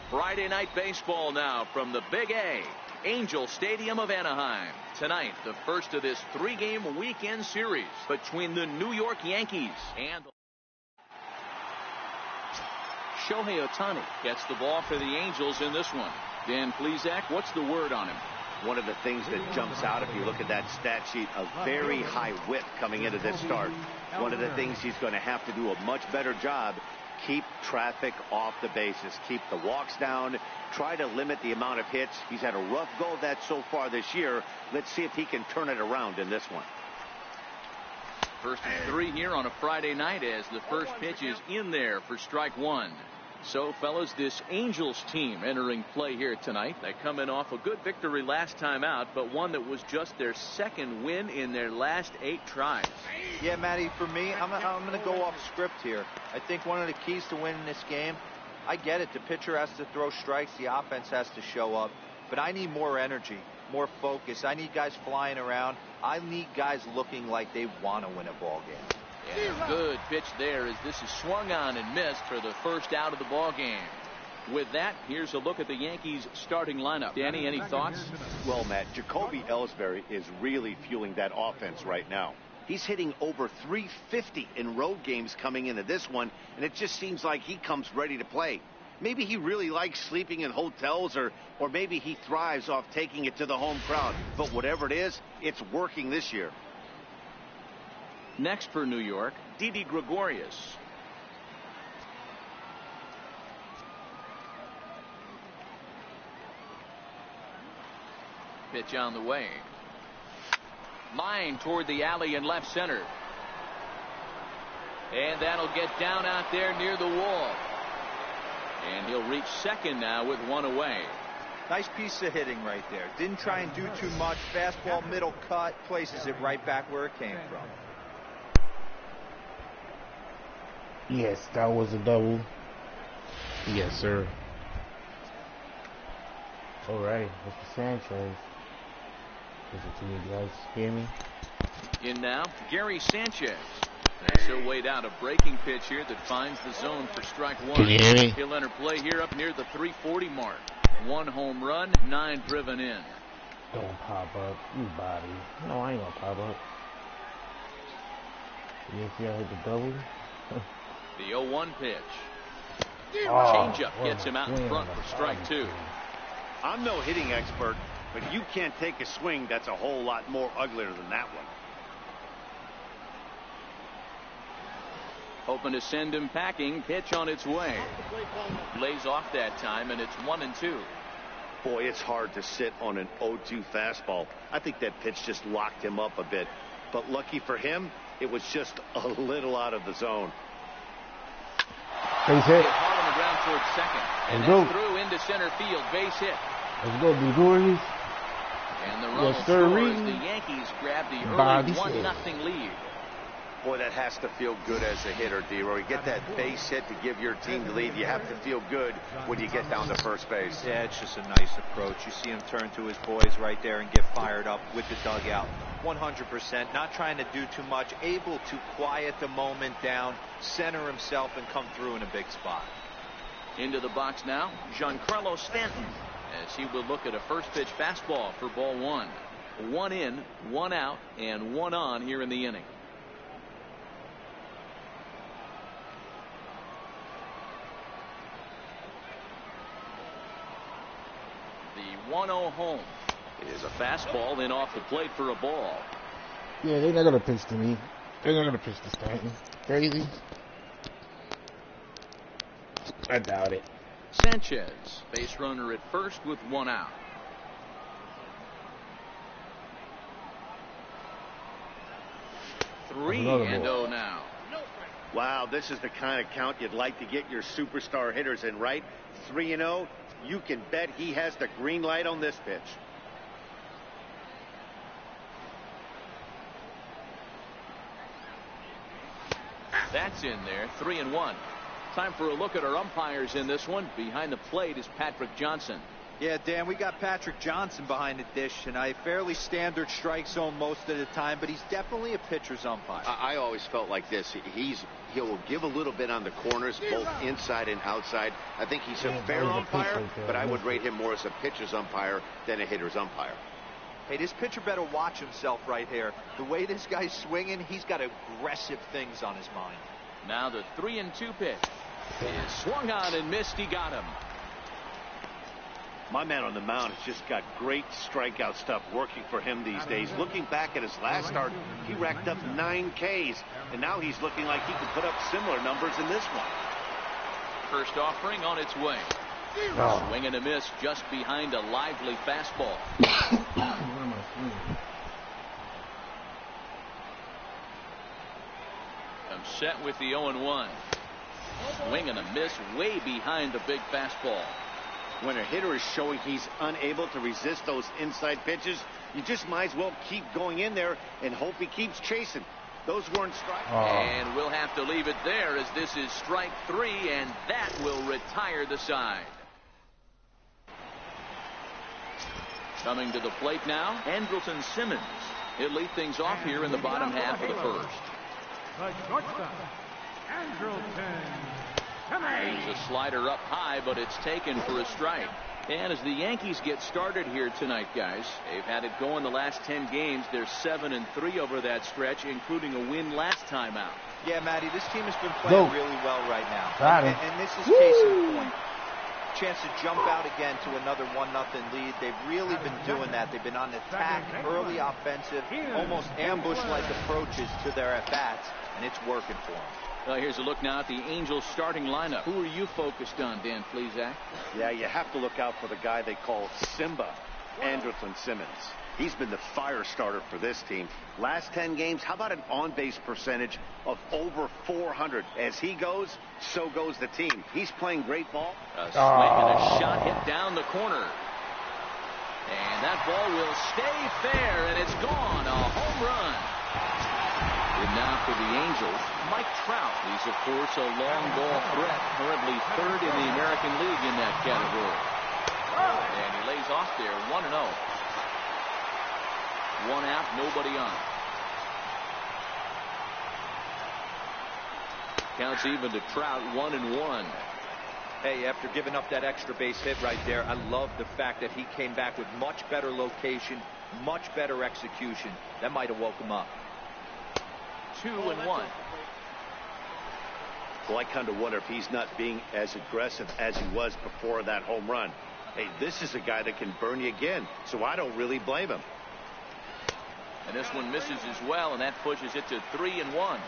Friday night baseball now from the Big A, Angel Stadium of Anaheim. Tonight, the first of this 3-game weekend series between the New York Yankees and Shohei Ohtani gets the ball for the Angels in this one. Dan Plesac, what's the word on him? One of the things that jumps out if you look at that stat sheet, a very high whip coming into this start. One of the things he's going to have to do a much better job, keep traffic off the bases, keep the walks down, try to limit the amount of hits. He's had a rough go of that so far this year. Let's see if he can turn it around in this one. First and 3 here on a Friday night as the first pitch is in there for strike one. So, fellas, this Angels team entering play here tonight. They're coming off a good victory last time out, but one that was just their second win in their last 8 tries. Yeah, Matty, for me, I'm going to go off script here. I think one of the keys to winning this game, I get it, the pitcher has to throw strikes, the offense has to show up, but I need more energy, more focus. I need guys flying around. I need guys looking like they want to win a ball game. Yeah, good pitch there as this is swung on and missed for the first out of the ball game. With that, here's a look at the Yankees starting lineup. Danny, any thoughts? Well, Matt, Jacoby Ellsbury is really fueling that offense right now. He's hitting over 350 in road games coming into this one, and it just seems like he comes ready to play. Maybe he really likes sleeping in hotels, or maybe he thrives off taking it to the home crowd. But whatever it is, it's working this year. Next for New York, Didi Gregorius. Pitch on the way. Line toward the alley in left center. And that'll get down out there near the wall. And he'll reach second now with one away. Nice piece of hitting right there. Didn't try and do too much. Fastball, middle cut, places it right back where it came from. Yes, that was a double. Yes, sir. All right, Mr. Sanchez. Is it to you guys hear me? In now, Gary Sanchez. And he'll wait out a breaking pitch here that finds the zone for strike one. Can you hear me? He'll enter play here up near the 340 mark. 1 home run, 9 driven in. Don't pop up, you body. No, I ain't gonna pop up. You see I hit the double? The 0-1 pitch. Oh, Changeup gets him out in front for strike 2. I'm no hitting expert, but you can't take a swing that's a whole lot more uglier than that one. Hoping to send him packing. Pitch on its way. Lays off that time, and it's 1-2. Boy, it's hard to sit on an 0-2 fastball. I think that pitch just locked him up a bit. But lucky for him, it was just a little out of the zone. Base hit. Hard on the ground towards second. And that's through into center field. Base hit. Let's go, Gregorius. And the run Yes, sir. as the Yankees grab the early 1-0 lead. Boy, that has to feel good as a hitter, D-Roy. You get that base hit to give your team the lead. You have to feel good when you get down to first base. Yeah, it's just a nice approach. You see him turn to his boys right there and get fired up with the dugout. 100%, not trying to do too much, able to quiet the moment down, center himself, and come through in a big spot. Into the box now, Giancarlo Stanton, as he will look at a first pitch fastball for ball 1. 1 in, 1 out, and 1 on here in the inning. The 1-0 home is a fastball in off the plate for a ball. Yeah, they're not gonna pitch to me. They're not gonna pitch to Stanton. Crazy. I doubt it. Sanchez, base runner at first with 1 out. Three and 0 now. Wow, this is the kind of count you'd like to get your superstar hitters in, right? 3-0. You can bet he has the green light on this pitch. That's in there. 3-1. Time for a look at our umpires in this one. Behind the plate is Patrick Johnson. Yeah, Dan, we got Patrick Johnson behind the dish, and a fairly standard strike zone most of the time, but he's definitely a pitcher's umpire. I always felt like this. He'll give a little bit on the corners, both inside and outside. I think he's a fair umpire, but I would rate him more as a pitcher's umpire than a hitter's umpire. Hey, this pitcher better watch himself right here. The way this guy's swinging, he's got aggressive things on his mind. Now the 3-2 pitch is swung on and missed. He got him. My man on the mound has just got great strikeout stuff working for him these days. Looking back at his last start, he racked up 9 Ks, and now he's looking like he can put up similar numbers in this one. First offering on its way. Swing and a miss just behind a lively fastball. I'm set with the 0-1. Swing and a miss way behind the big fastball. When a hitter is showing he's unable to resist those inside pitches, you just might as well keep going in there and hope he keeps chasing. Those weren't strikes. And we'll have to leave it there, as this is strike 3, and that will retire the side. Coming to the plate now, Andrelton Simmons. He'll lead things off here in the bottom half of the first. The shortstop, Andrelton. There's a slider up high, but it's taken for a strike. And as the Yankees get started here tonight, guys, they've had it going the last 10 games. They're 7-3 over that stretch, including a win last time out. Yeah, Matty, this team has been playing really well right now. And this is case in point. Chance to jump out again to another 1-0 lead. They've really been doing that. They've been on attack, early offensive, almost ambush-like approaches to their at-bats, and it's working for them. Here's a look now at the Angels starting lineup. Who are you focused on, Dan Flezak? Yeah, you have to look out for the guy they call Simba, Andrelton Simmons. He's been the fire starter for this team. Last 10 games, how about an on-base percentage of over 400? As he goes, so goes the team. He's playing great ball. A swing and a shot hit down the corner. And that ball will stay fair, and it's gone. A home run. And now for the Angels, Mike Trout. He's, of course, a long ball threat, currently 3rd in the American League in that category. And he lays off there, 1-0. 1 out, nobody on. Counts even to Trout, 1-1. Hey, after giving up that extra base hit right there, I love the fact that he came back with much better location, much better execution. That might have woke him up. 2-1. Well, I kind of wonder if he's not being as aggressive as he was before that home run. Hey, this is a guy that can burn you again, so I don't really blame him. And this one misses as well, and that pushes it to 3-1.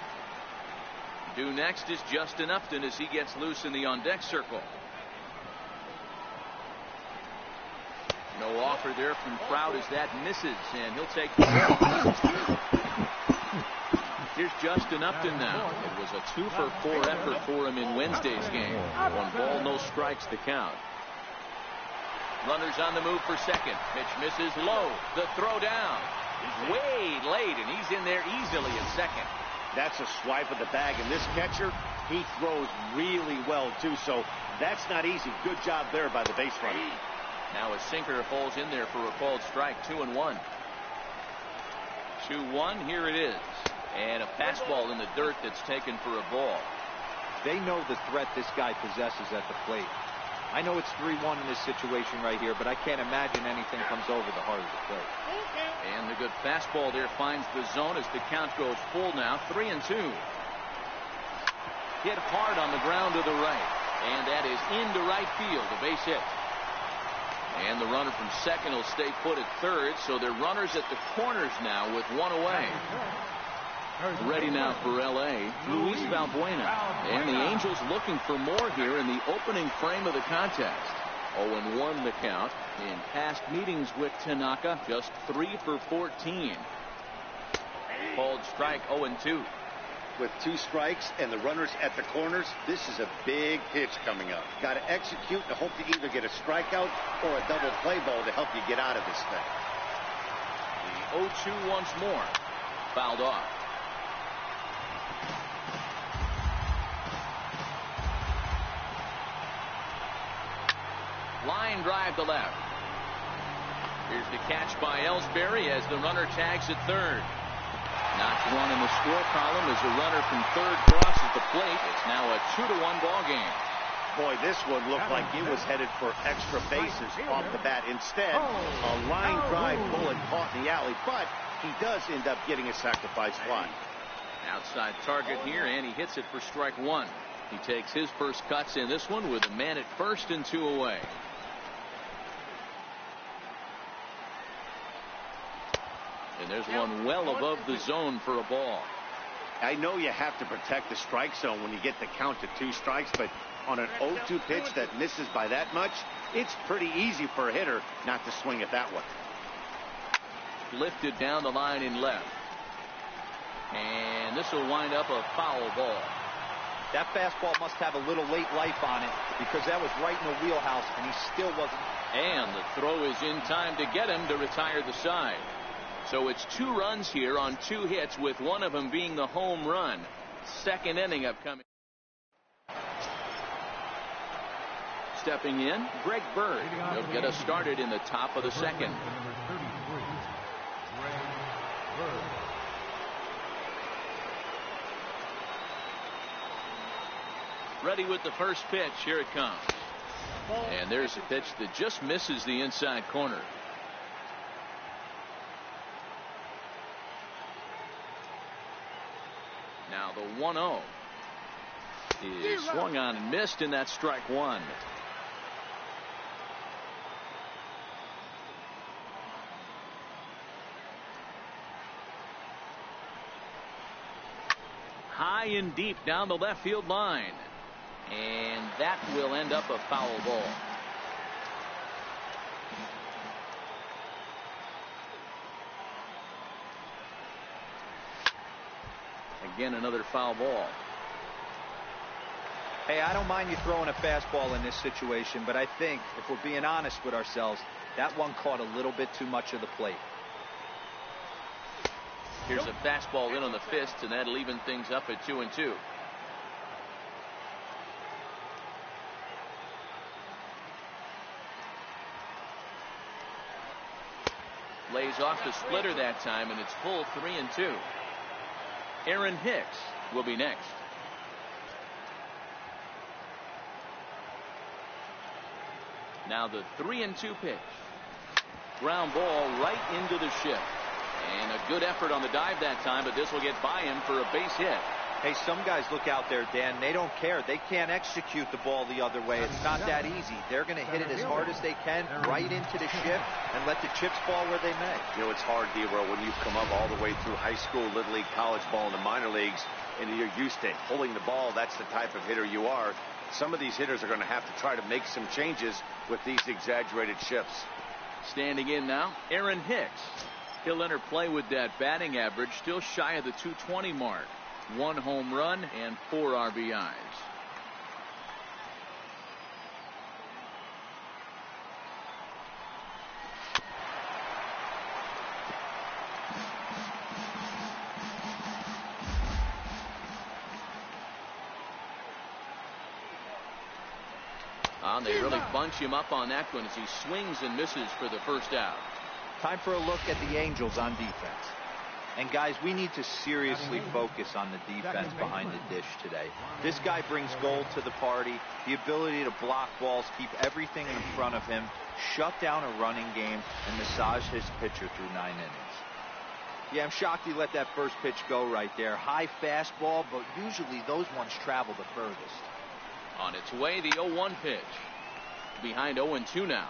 Due next is Justin Upton as he gets loose in the on-deck circle. No offer there from Trout as that misses, and he'll take the ball. Here's Justin Upton now. It was a 2-for-4 effort for him in Wednesday's game. 1 ball, no strikes to count. Runners on the move for second. Pitch misses low. The throw down. Way late, and he's in there easily at second. That's a swipe of the bag, and this catcher, he throws really well, too, so that's not easy. Good job there by the base runner. Now a sinker falls in there for a called strike. 2-1. 2-1, here it is. And a fastball in the dirt that's taken for a ball. They know the threat this guy possesses at the plate. I know it's 3-1 in this situation right here, but I can't imagine anything comes over the heart of the plate. And the good fastball there finds the zone as the count goes full now. 3-2. Hit hard on the ground to the right. And that is into right field. A base hit. And the runner from second will stay put at third, so they're runners at the corners now with 1 away. Ready now for L.A., Luis Valbuena. And the Angels looking for more here in the opening frame of the contest. 0-1 the count. In past meetings with Tanaka, just 3 for 14. Called strike, 0-2. With 2 strikes and the runners at the corners, this is a big pitch coming up. Got to execute and hope to either get a strikeout or a double play ball to help you get out of this thing. The 0-2 once more. Fouled off. Line drive to left. Here's the catch by Ellsbury as the runner tags at third. Not one in the score column as the runner from third crosses the plate. It's now a 2-1 ball game. Boy, this one looked like it was headed for extra bases off the bat. Instead, a line drive bullet caught in the alley, but he does end up getting a sacrifice fly. Outside target here, and he hits it for strike one. He takes his first cuts in this one with a man at first and 2 away. And there's one well above the zone for a ball. I know you have to protect the strike zone when you get the count to 2 strikes, but on an 0-2 pitch that misses by that much, it's pretty easy for a hitter not to swing at that one. Lifted down the line in left. And this will wind up a foul ball. That fastball must have a little late life on it because that was right in the wheelhouse, and he still wasn't. And the throw is in time to get him to retire the side. So it's 2 runs here on 2 hits, with one of them being the home run. Second inning upcoming. Stepping in, Greg Bird. He'll get us started in the top of the second. Ready with the first pitch. Here it comes. And there's a pitch that just misses the inside corner. Now the 1-0 is swung on and missed, and that's strike one. High and deep down the left field line. And that will end up a foul ball. Again, another foul ball. Hey, I don't mind you throwing a fastball in this situation, but I think, if we're being honest with ourselves, that one caught a little bit too much of the plate. Here's a fastball in on the fist, and that'll even things up at 2-2. Lays off the splitter that time, and it's full 3-2. Aaron Hicks will be next. Now the 3-2 pitch. Ground ball right into the shift. And a good effort on the dive that time, but this will get by him for a base hit. Hey, some guys look out there, Dan, they don't care. They can't execute the ball the other way. It's not that easy. They're going to hit it as hard as they can right into the shift and let the chips fall where they may. You know, it's hard, D-Row, when you've come up all the way through high school, little league, college ball, and the minor leagues, and you're used to pulling the ball. That's the type of hitter you are. Some of these hitters are going to have to try to make some changes with these exaggerated shifts. Standing in now, Aaron Hicks. He'll enter play with that batting average still shy of the 220 mark. 1 home run and 4 RBIs. They really bunch him up on that one as he swings and misses for the first out. Time for a look at the Angels on defense. And guys, we need to seriously focus on the defense behind the dish today. This guy brings gold to the party, the ability to block balls, keep everything in front of him, shut down a running game, and massage his pitcher through 9 innings. Yeah, I'm shocked he let that first pitch go right there. High fastball, but usually those ones travel the furthest. On its way, the 0-1 pitch. Behind 0-2 now.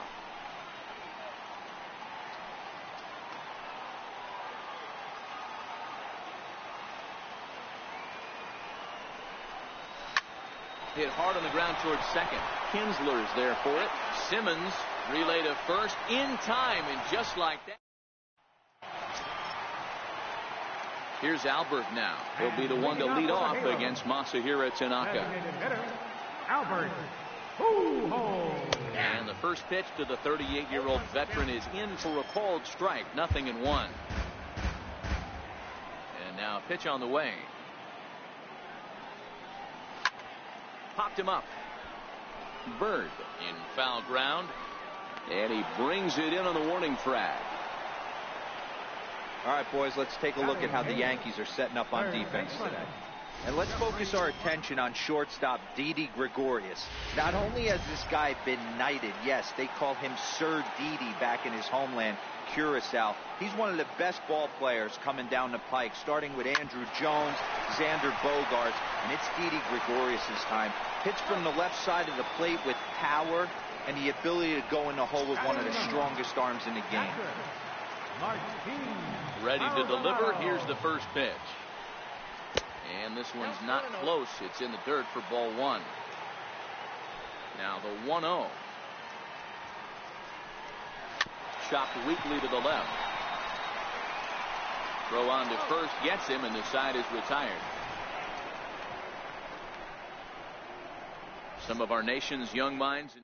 Hit hard on the ground towards second. Kinsler's there for it. Simmons relay to first in time, and just like that. Here's Albert now. He'll be the one to lead off against Masahiro Tanaka. Albert. And the first pitch to the 38-year-old veteran is in for a called strike. 0-1. And now a pitch on the way. Popped him up. Bird in foul ground. And he brings it in on the warning track. All right, boys, let's take a look at how the Yankees are setting up on defense today. And let's focus our attention on shortstop Didi Gregorius. Not only has this guy been knighted, yes, they call him Sir Didi back in his homeland, Curacao. He's one of the best ball players coming down the pike, starting with Andrew Jones, Xander Bogaerts, and it's Didi Gregorius' time. Hits from the left side of the plate with power and the ability to go in the hole with one of the strongest arms in the game. Ready to deliver. Here's the first pitch. And this one's not close. It's in the dirt for ball one. Now the 1-0. Chopped weakly to the left. Throw on to first gets him, and the side is retired. Some of our nation's young minds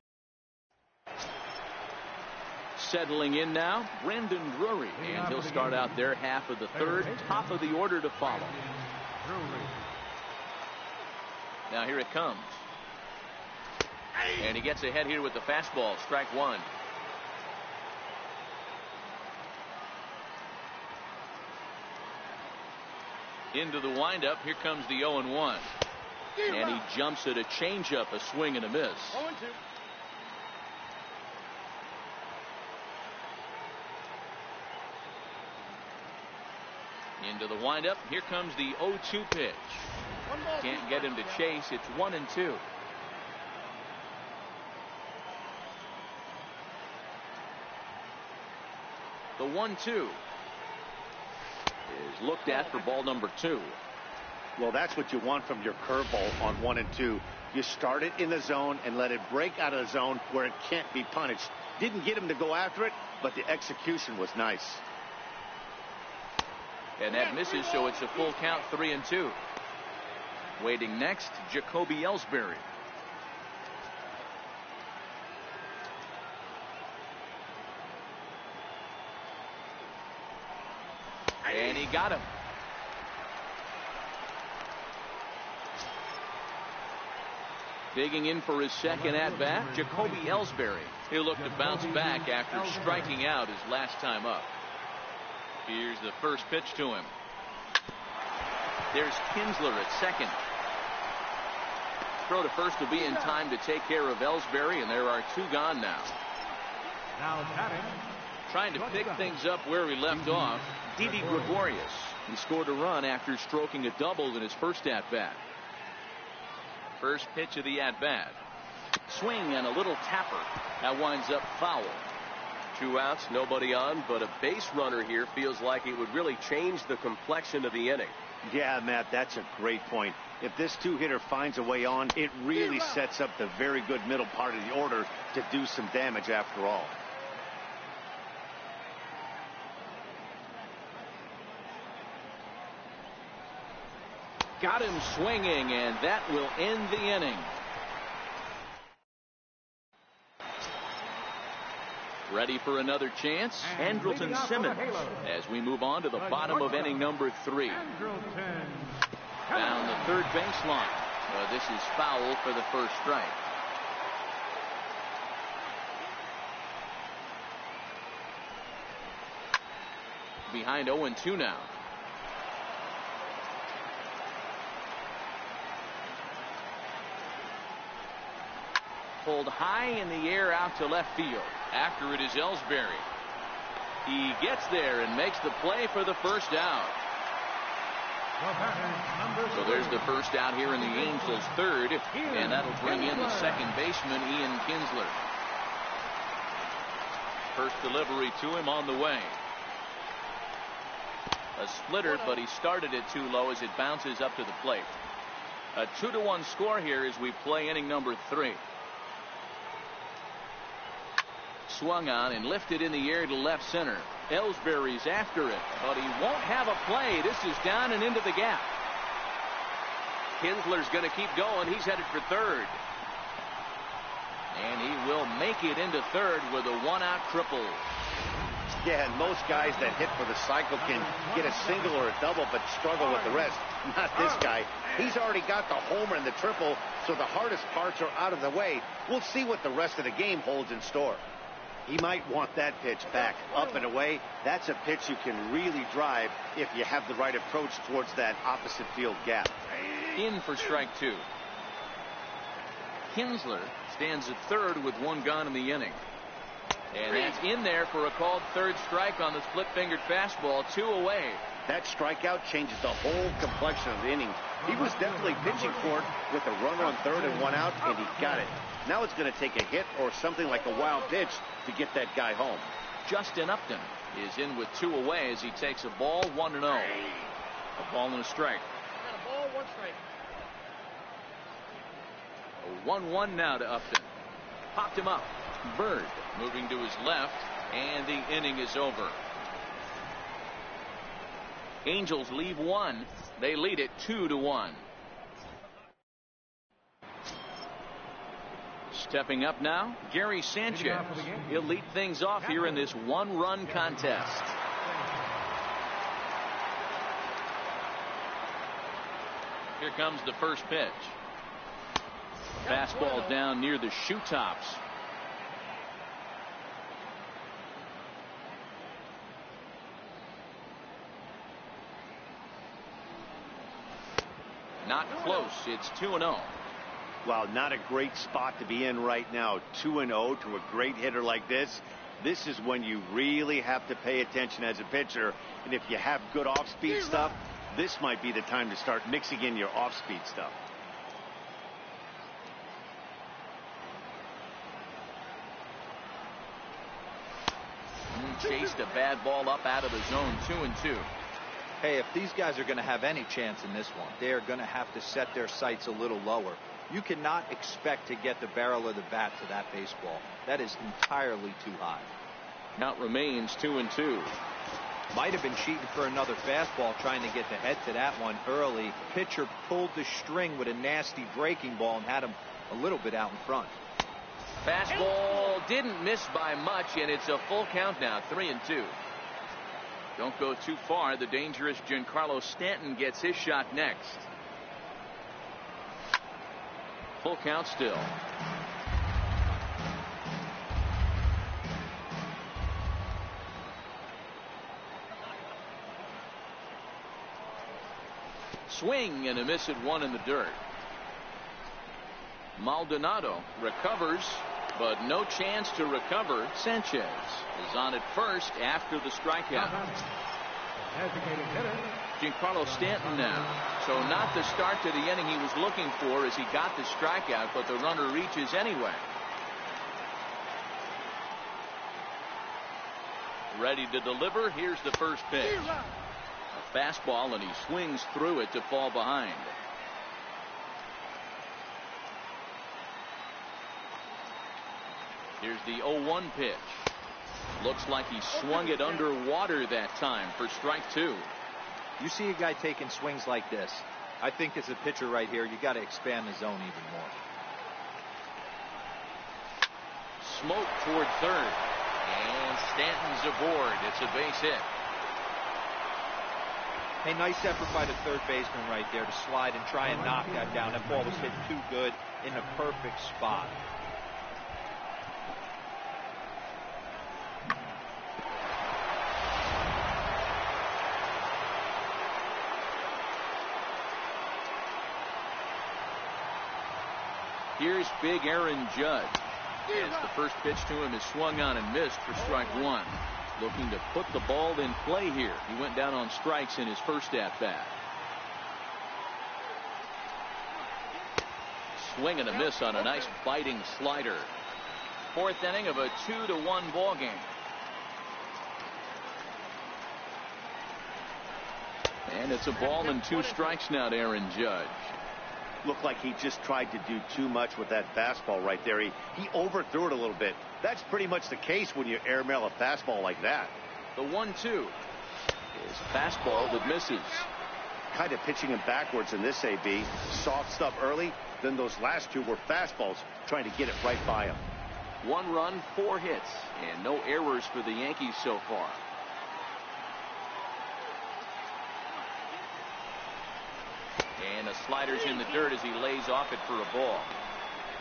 settling in now. Brandon Drury, and he'll start out their half of the third. Top of the order to follow. Now here it comes. And he gets ahead here with the fastball. Strike one. Into the windup. Here comes the 0-1. And he jumps at a changeup, a swing and a miss. 0-2. Into the windup. Here comes the 0-2 pitch. Can't get him to chase. It's 1-2. The 1-2 is looked at for ball number 2. Well, that's what you want from your curveball on 1 and 2. You start it in the zone and let it break out of the zone where it can't be punished. Didn't get him to go after it, but the execution was nice. And that misses, so it's a full count, 3-2. Waiting next, Jacoby Ellsbury. And he got him. Digging in for his second at-bat, Jacoby Ellsbury. He'll look to bounce back after striking out his last time up. Here's the first pitch to him. There's Kinsler at second. Throw to first will be in time to take care of Ellsbury, and there are 2 gone now. Now batting. Trying to pick things up where he left off, Didi Gregorius. He scored a run after stroking a double in his first at-bat. First pitch of the at-bat. Swing and a little tapper. That winds up foul. 2 outs, nobody on, but a base runner here feels like it would really change the complexion of the inning. Yeah, Matt, that's a great point. If this 2-hitter finds a way on, it really sets up the very good middle part of the order to do some damage after all. Got him swinging, and that will end the inning. Ready for another chance? Andrelton Simmons as we move on to the bottom of inning number 3. Down the third baseline. This is foul for the first strike. Behind 0-2 now. Pulled high in the air out to left field. After it is Ellsbury. He gets there and makes the play for the first out. So there's the first out here in the Angels' third, and that'll bring in the second baseman, Ian Kinsler. First delivery to him on the way. A splitter, but he started it too low as it bounces up to the plate. A 2-1 score here as we play inning number 3. Swung on and lifted in the air to left center. Ellsbury's after it, but he won't have a play. This is down and into the gap. Kinsler's going to keep going. He's headed for third. And he will make it into third with a 1-out triple. Yeah, and most guys that hit for the cycle can get a single or a double but struggle with the rest. Not this guy. He's already got the homer and the triple, so the hardest parts are out of the way. We'll see what the rest of the game holds in store. He might want that pitch back up and away. That's a pitch you can really drive if you have the right approach towards that opposite field gap. In for strike 2. Kinsler stands at third with 1 gone in the inning. And that's in there for a called third strike on the split-fingered fastball. 2 away. That strikeout changes the whole complexion of the inning. He was definitely pitching for it with a runner on third and 1 out, and he got it. Now it's going to take a hit or something like a wild pitch to get that guy home. Justin Upton is in with 2 away as he takes a ball, 1-0. A ball and a strike. A ball, 1 strike. A 1-1 now to Upton. Popped him up. Bird moving to his left, and the inning is over. Angels leave 1. They lead it 2-1. Stepping up now, Gary Sanchez. He'll lead things off here in this 1-run contest. Here comes the first pitch. Fastball down near the shoe tops. Not close. It's 2-0. Well, not a great spot to be in right now. 2-0 to a great hitter like this. This is when you really have to pay attention as a pitcher. And if you have good off-speed stuff, this might be the time to start mixing in your off-speed stuff. Chased a bad ball up out of the zone. 2-2. Hey, if these guys are going to have any chance in this one, they are going to have to set their sights a little lower. You cannot expect to get the barrel of the bat to that baseball. That is entirely too high. Count remains 2-2. Might have been cheating for another fastball, trying to get the head to that one early. Pitcher pulled the string with a nasty breaking ball and had him a little bit out in front. Fastball didn't miss by much, and it's a full count now. 3-2. Don't go too far. The dangerous Giancarlo Stanton gets his shot next. Full count still. Swing and a miss at 1 in the dirt. Maldonado recovers, but no chance to recover. Sanchez is on at first after the strikeout. Giancarlo Stanton now. So not the start to the inning he was looking for as he got the strikeout, but the runner reaches anyway. Ready to deliver. Here's the first pitch. A fastball, and he swings through it to fall behind. Here's the 0-1 pitch. Looks like he swung it underwater that time for strike 2. You see a guy taking swings like this. I think as a pitcher right here, you got to expand the zone even more. Smoke toward third. And Stanton's aboard. It's a base hit. Hey, nice effort by the third baseman right there to slide and try and knock that down. That ball was hit too good in the perfect spot. Here's big Aaron Judge. As the first pitch to him is swung on and missed for strike 1. Looking to put the ball in play here. He went down on strikes in his first at-bat. Swing and a miss on a nice biting slider. 4th inning of a 2-1 ball game. And it's a ball and 2 strikes now to Aaron Judge. Looked like he just tried to do too much with that fastball right there. He overthrew it a little bit. That's pretty much the case when you airmail a fastball like that. The 1-2 is fastball that misses. Kind of pitching him backwards in this AB. Soft stuff early, then those last 2 were fastballs, trying to get it right by him. 1 run, 4 hits, and no errors for the Yankees so far. And the slider's in the dirt as he lays off it for a ball.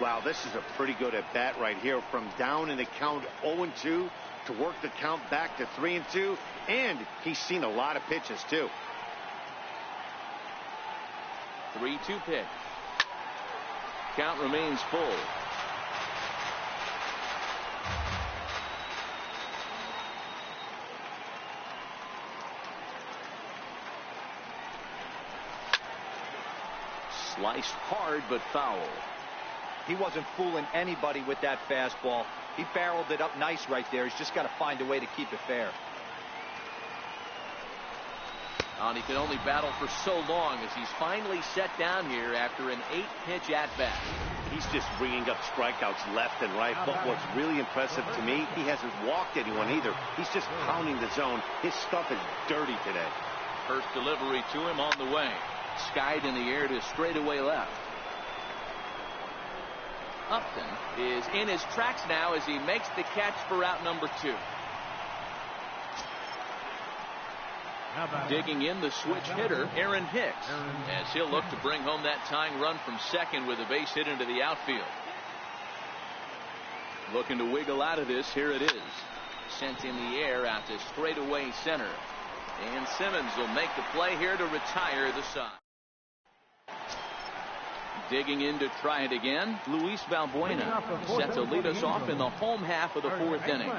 Wow, this is a pretty good at-bat right here. From down in the count 0-2 to work the count back to 3-2. And he's seen a lot of pitches, too. 3-2 pitch. Count remains full. Sliced hard, but foul. He wasn't fooling anybody with that fastball. He barreled it up nice right there. He's just got to find a way to keep it fair. And he can only battle for so long as he's finally set down here after an 8-pitch at-bat. He's just bringing up strikeouts left and right. But what's really impressive to me, he hasn't walked anyone either. He's just pounding the zone. His stuff is dirty today. First delivery to him on the way. Skied in the air to straightaway left. Upton is in his tracks now as he makes the catch for out number 2. Digging in the switch hitter, Aaron Hicks, as he'll look to bring home that tying run from second with a base hit into the outfield. Looking to wiggle out of this. Here it is. Sent in the air out to straightaway center. And Simmons will make the play here to retire the side. Digging in to try it again, Luis Valbuena set to lead us off in the home half of the 4th inning.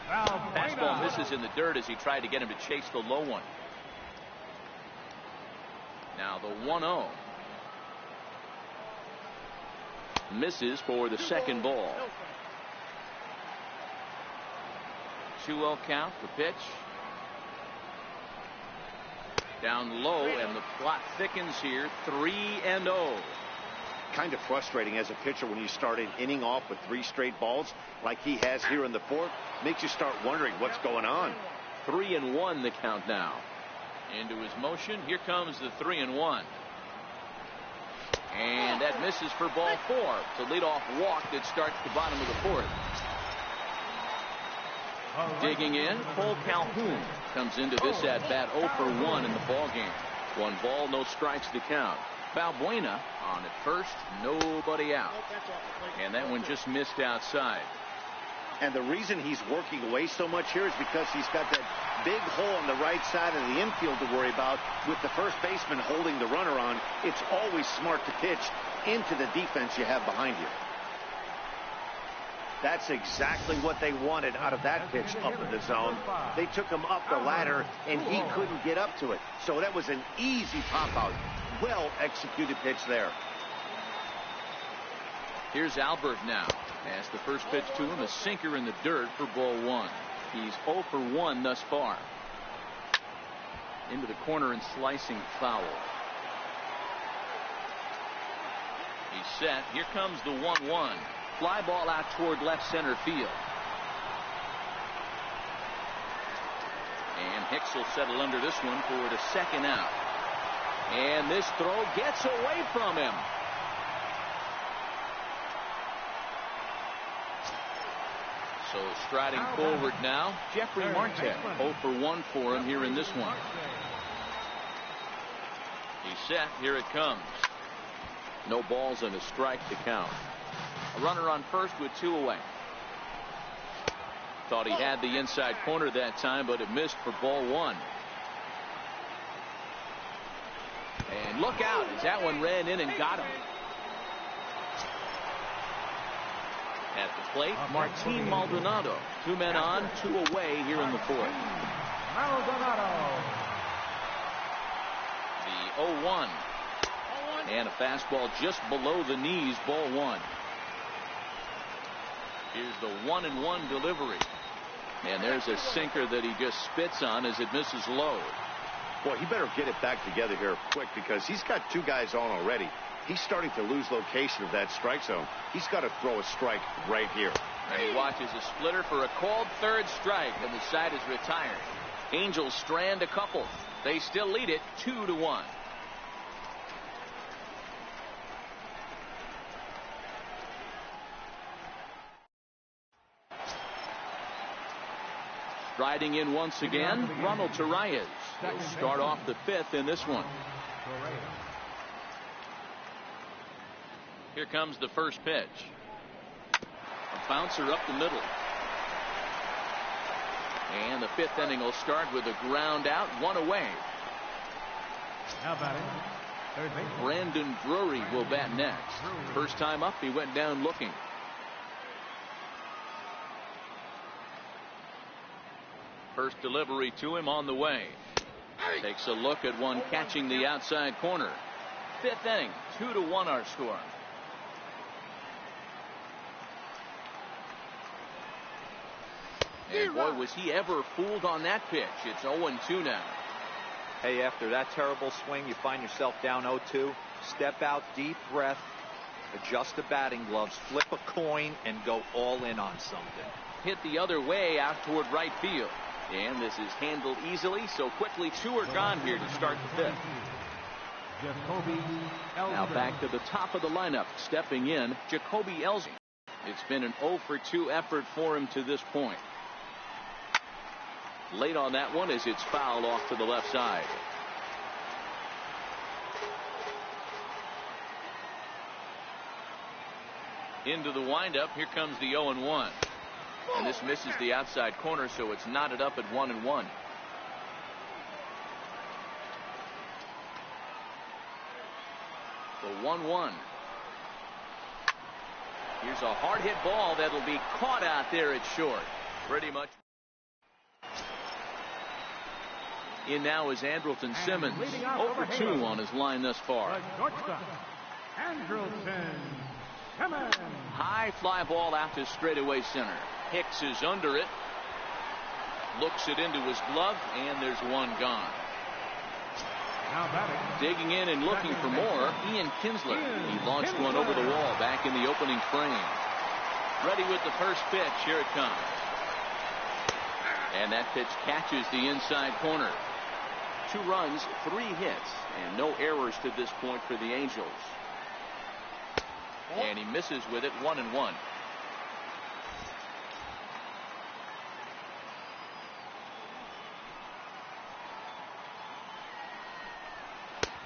Fastball misses in the dirt as he tried to get him to chase the low one. Now the 1-0. Misses for the second ball. 2-0 count, the pitch. Down low, and the plot thickens here. 3-0. Kind of frustrating as a pitcher when you start an inning off with 3 straight balls like he has here in the 4th. Makes you start wondering what's going on. 3-1 the count now. Into his motion. Here comes the 3-1. And that misses for ball 4. To lead off walk that starts the bottom of the 4th. Digging in, Cole Calhoun comes into this at bat 0 for 1 in the ball game. 1 ball, no strikes to count. Valbuena on at first, nobody out. And that one just missed outside. And the reason he's working away so much here is because he's got that big hole on the right side of the infield to worry about. With the first baseman holding the runner on, it's always smart to pitch into the defense you have behind you. That's exactly what they wanted out of that pitch up in the zone. They took him up the ladder, and he couldn't get up to it. So that was an easy pop-out. Well-executed pitch there. Here's Albert now. As the first pitch to him, a sinker in the dirt for ball 1. He's 0 for 1 thus far. Into the corner and slicing foul. He's set. Here comes the 1-1. Fly ball out toward left center field. And Hicks will settle under this one for the second out. And this throw gets away from him. So striding forward now, Jeffrey Marte. 0 for 1 for him here in this one. He's set. Here it comes. No balls and a strike to count. A runner on first with 2 away. Thought he had the inside corner that time, but it missed for ball 1. And look out as that one ran in and got him. At the plate, Martin Maldonado. 2 men on, 2 away here in the 4th. Maldonado. The 0-1. And a fastball just below the knees, ball 1. Here's the 1-1 delivery. And there's a sinker that he just spits on as it misses low. Boy, he better get it back together here quick because he's got 2 guys on already. He's starting to lose location of that strike zone. He's got to throw a strike right here. And he watches a splitter for a called 3rd strike, and the side is retired. Angels strand a couple. They still lead it 2-1. Striding in once again, Ronald Torreyes. He'll start off the 5th in this one. Here comes the first pitch. A bouncer up the middle. And the fifth inning will start with a ground out, one away. Now batting, third base. Brandon Drury will bat next. First time up, he went down looking. First delivery to him on the way. Takes a look at one catching the outside corner. Fifth inning, 2-1 our score. And boy, was he ever fooled on that pitch. It's 0-2 now. Hey, after that terrible swing, you find yourself down 0-2. Step out, deep breath, adjust the batting gloves, flip a coin, and go all in on something. Hit the other way out toward right field. And this is handled easily, so quickly 2 are gone here to start the fifth. Now back to the top of the lineup, stepping in, Jacoby Ellsbury. It's been an 0-for-2 effort for him to this point. Late on that one as it's fouled off to the left side. Into the windup, here comes the 0-1. And this misses the outside corner, so it's knotted up at 1-1. The 1-1. Here's a hard hit ball that'll be caught out there at short. Pretty much. In now is Andrelton Simmons, 0-for-2 on his line thus far. Andrelton Simmons. High fly ball out to straightaway center. Hicks is under it. Looks it into his glove, and there's one gone. Now batting. Digging in and looking for more, Ian Kinsler. He launched one over the wall back in the opening frame. Ready with the first pitch. Here it comes. And that pitch catches the inside corner. 2 runs, 3 hits, and no errors to this point for the Angels. And he misses with it, 1-1.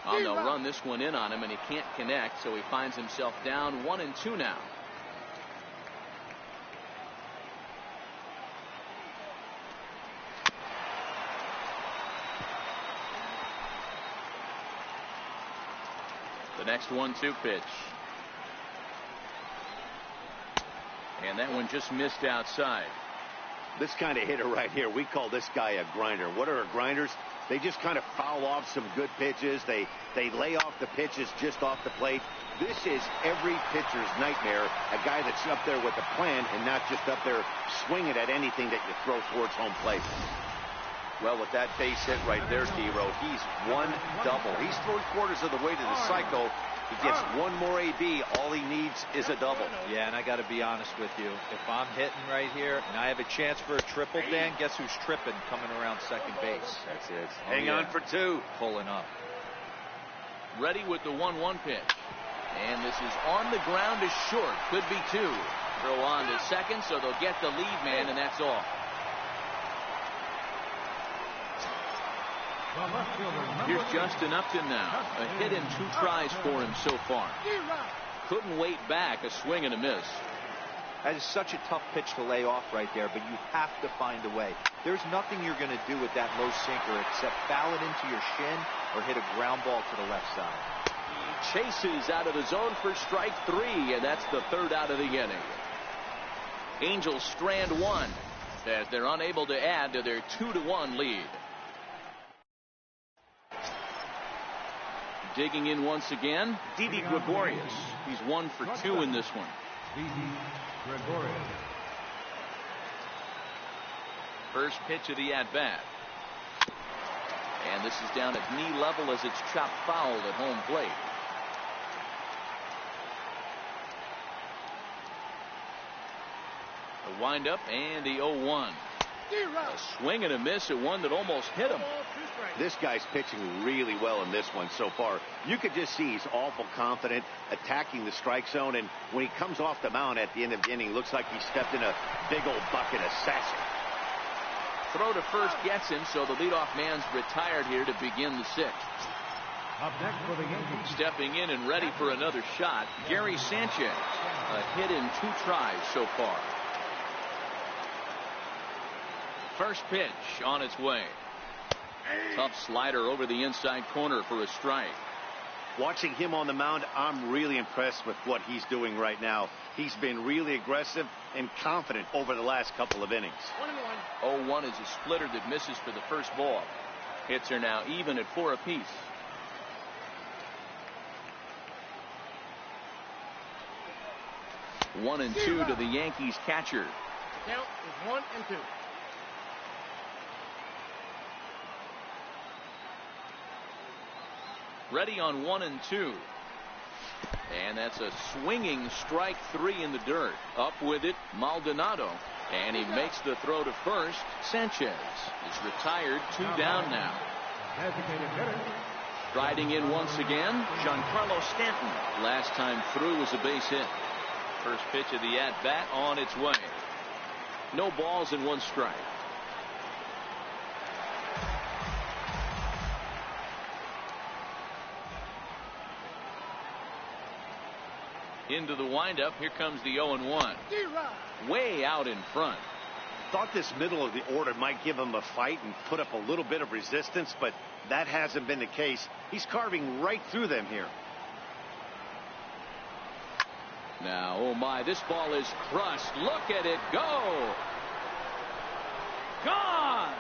Oh, they'll run this one in on him, and he can't connect, so he finds himself down 1-2 now. The next 1-2 pitch. And that one just missed outside. This kind of hitter right here, we call this guy a grinder. What are grinders? They just kind of foul off some good pitches. They lay off the pitches just off the plate. This is every pitcher's nightmare, a guy that's up there with a plan and not just up there swinging at anything that you throw towards home plate. Well, with that base hit right there, T-Row, he's one double. He's 3/4 of the way to the cycle. He gets one more AB. All he needs is a double. Yeah, and I got to be honest with you. If I'm hitting right here and I have a chance for a triple, Dan, guess who's tripping coming around second base? That's it. Hang on for 2. Pulling up. Ready with the 1-1 pitch. And this is on the ground is short. Could be 2. Throw on to second, so they'll get the lead man, and that's all. Here's Justin Upton now. A hit and 2 tries for him so far. Couldn't wait back. A swing and a miss. That is such a tough pitch to lay off right there, but you have to find a way. There's nothing you're going to do with that low sinker except foul it into your shin or hit a ground ball to the left side. He chases out of the zone for strike 3, and that's the 3rd out of the inning. Angels strand 1 as they're unable to add to their 2-1 lead. Digging in once again, Didi Gregorius. He's 1 for 2 in this one. Didi Gregorius. First pitch of the at-bat. And this is down at knee level as it's chopped foul at home plate. The windup and the 0-1. A swing and a miss at one that almost hit him. This guy's pitching really well in this one so far. You could just see he's awful confident attacking the strike zone, and when he comes off the mound at the end of the inning, looks like he stepped in a big old bucket of sassy. Throw to first gets him, so the leadoff man's retired here to begin the 6th. Up next for the Yankees. Stepping in and ready for another shot, Gary Sanchez. A hit in 2 tries so far. First pitch on its way. Tough slider over the inside corner for a strike. Watching him on the mound, I'm really impressed with what he's doing right now. He's been really aggressive and confident over the last couple of innings. 0-1 is a splitter that misses for the first ball. Hits are now even at 4 apiece. One and 2 to the Yankees catcher. Count is 1 and 2. Ready on 1 and 2. And that's a swinging strike 3 in the dirt. Up with it, Maldonado. And he makes the throw to first. Sanchez is retired, 2 down now. Designated hitter. Riding in once again, Giancarlo Stanton. Last time through was a base hit. First pitch of the at-bat on its way. No balls and 1 strike. Into the windup. Here comes the 0-1. Way out in front. Thought this middle of the order might give him a fight and put up a little bit of resistance, but that hasn't been the case. He's carving right through them here. Now, oh my, this ball is crushed. Look at it go. Gone.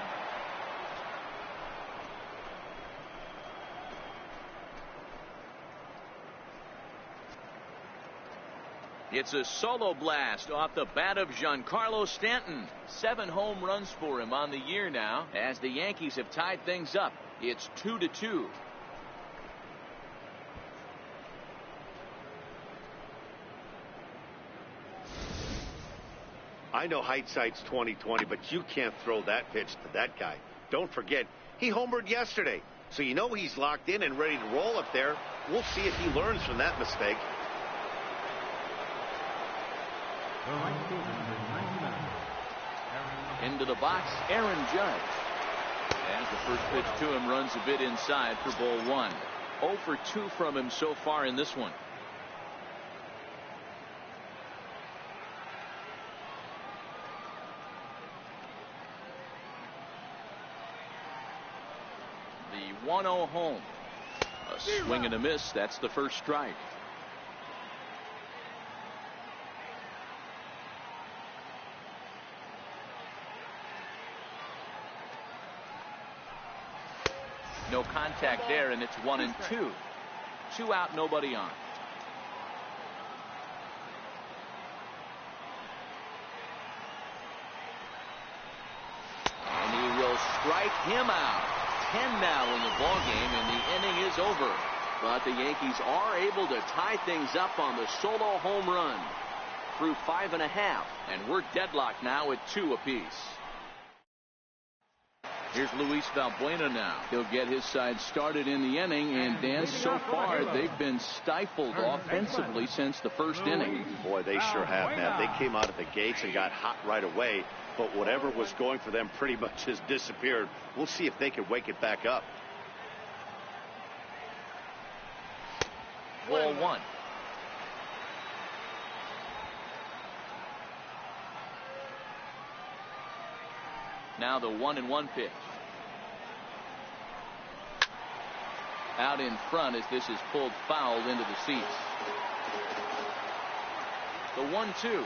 It's a solo blast off the bat of Giancarlo Stanton. 7 home runs for him on the year now, as the Yankees have tied things up. It's 2-2. I know hindsight's 20/20, but you can't throw that pitch to that guy. Don't forget, he homered yesterday, so you know he's locked in and ready to roll up there. We'll see if he learns from that mistake. The right fielder, number 99. Into the box, Aaron Judge. As the first pitch to him runs a bit inside for ball 1. 0 for 2 from him so far in this one. The 1-0 home. A swing and a miss. That's the first strike. No contact there, and it's 1 and 2. 2 out, nobody on. And he will strike him out. 10 now in the ball game, and the inning is over. But the Yankees are able to tie things up on the solo home run through 5.5, and we're deadlocked now at 2 apiece. Here's Luis Valbuena now. He'll get his side started in the inning, and Dan, so far they've been stifled offensively since the first inning. Boy, they sure have, man. They came out of the gates and got hot right away, but whatever was going for them pretty much has disappeared. We'll see if they can wake it back up. Ball 1. Now the 1-1 pitch. Out in front as this is pulled foul into the seats. The 1-2.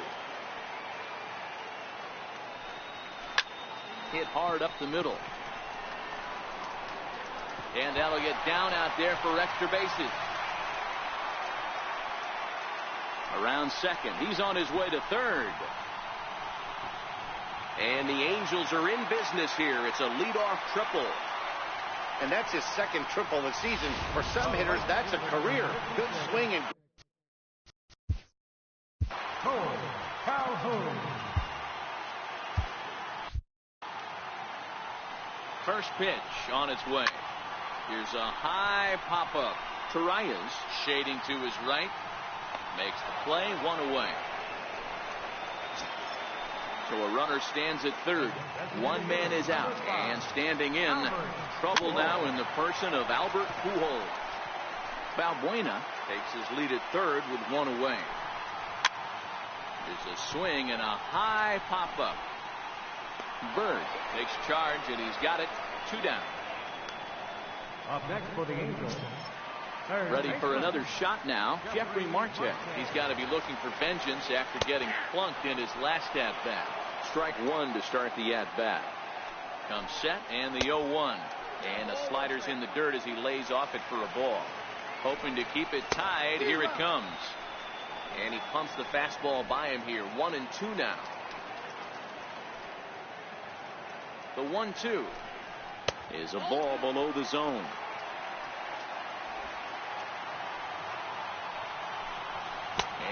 Hit hard up the middle. And that'll get down out there for extra bases. Around second. He's on his way to third. And the Angels are in business here. It's a leadoff triple. And that's his second triple this season. For some hitters, that's a career. Good swing and Calhoun. First pitch on its way. Here's a high pop-up. Torreyes shading to his right. Makes the play, 1 away. So a runner stands at third. 1 man is out, and standing in, trouble now in the person of Albert Pujols. Balbuena takes his lead at third with one away. There's a swing and a high pop-up. Bird takes charge, and he's got it. 2 down. Up next for the Angels. Ready for another shot now, Jeffrey Marte. He's got to be looking for vengeance after getting plunked in his last at-bat. Strike one to start the at-bat. Comes set, and the 0-1. And the slider's in the dirt as he lays off it for a ball. Hoping to keep it tied. Here it comes. And he pumps the fastball by him here. 1-2 now. The 1-2 is a ball below the zone.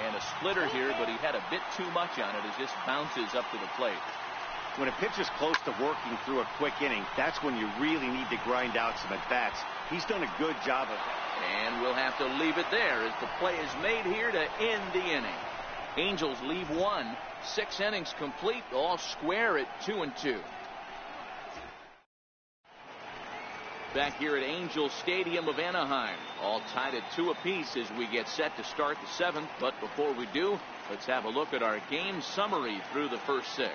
And a splitter here, but he had a bit too much on it. It just bounces up to the plate. When a pitcher's close to working through a quick inning, that's when you really need to grind out some at-bats. He's done a good job of it. And we'll have to leave it there as the play is made here to end the inning. Angels leave one. 6 innings complete, all square at 2-2. Back here at Angel Stadium of Anaheim, all tied at 2 apiece as we get set to start the 7th. But before we do, let's have a look at our game summary through the first 6.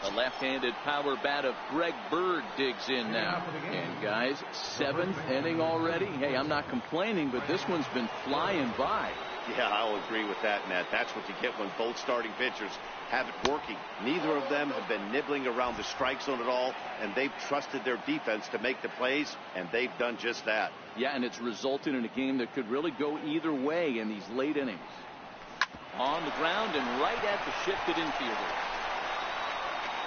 The left-handed power bat of Greg Bird digs in now. And guys, 7th inning already. Hey, I'm not complaining, but this one's been flying by. Yeah, I'll agree with that, Matt. That's what you get when both starting pitchers have it working. Neither of them have been nibbling around the strike zone at all, and they've trusted their defense to make the plays, and they've done just that. Yeah, and it's resulted in a game that could really go either way in these late innings. On the ground and right at the shifted infielder.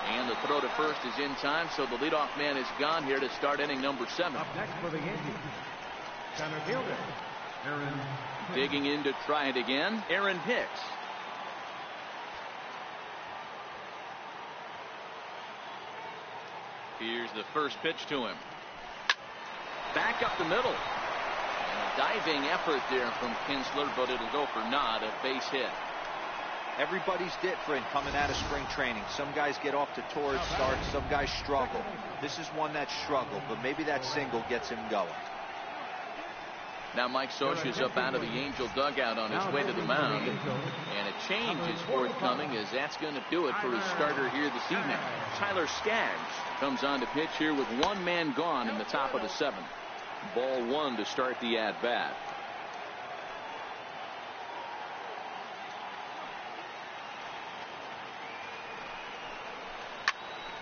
And the throw to first is in time, so the leadoff man is gone here to start inning number 7. Up next for the Yankees, center fielder, Aaron. Digging in to try it again, Aaron Hicks. Here's the first pitch to him. Back up the middle. And a diving effort there from Kinsler, but it'll go for naught, a base hit. Everybody's different coming out of spring training. Some guys get off to torrid starts. Some guys struggle. This is one that struggled, but maybe that single gets him going. Now Mike Scioscia's up out of the Angel dugout on his way to the mound. And a change is forthcoming as that's going to do it for his starter here this evening. Tyler Skaggs comes on to pitch here with 1 man gone in the top of the 7th. Ball 1 to start the at-bat.